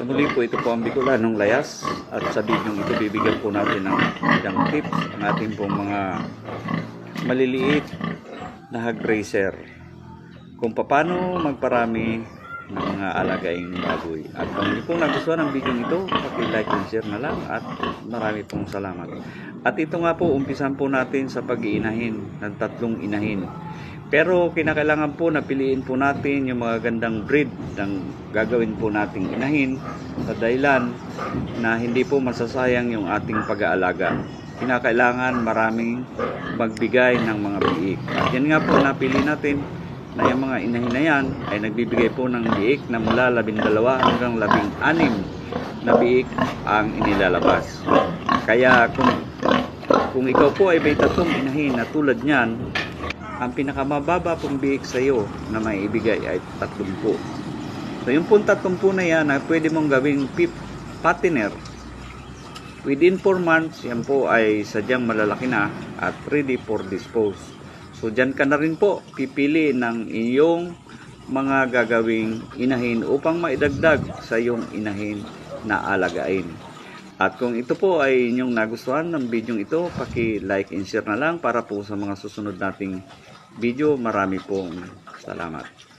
Sa muli po, ito po ang Bicolanong Layas, at sa video ito bibigyan po natin ng ilang tips ang ating pong mga maliliit na hog raiser kung paano magparami ng mga alagaing baboy. At kung hindi po nagustuhan ang video ito, paki-like and share na lang, at marami pong salamat. At ito nga po, umpisan po natin sa pag-iinahin ng 3 inahin. Pero kinakailangan po na piliin po natin yung mga gandang breed ng gagawin po nating inahin, sa dahilan na hindi po masasayang yung ating pag-aalaga. Kinakailangan maraming magbigay ng mga biik. At yan nga po, napili natin na yung mga inahin na yan ay nagbibigay po ng biik na mula 12 hanggang 16 na biik ang inilalabas. Kaya kung ikaw po ay may 3 inahin na tulad niyan, ang pinakamababa pong biik sa iyo na may ibigay ay 30. So yung pong 30 na yan na pwede mong gawing patiner, within 4 months, yan po ay sadyang malalaki na at ready for dispose. So dyan ka na rin po pipili ng iyong mga gagawing inahin upang maidagdag sa iyong inahin na alagain. At kung ito po ay inyong nagustuhan ng video ito, paki-like and share na lang para po sa mga susunod nating video. Marami pong salamat.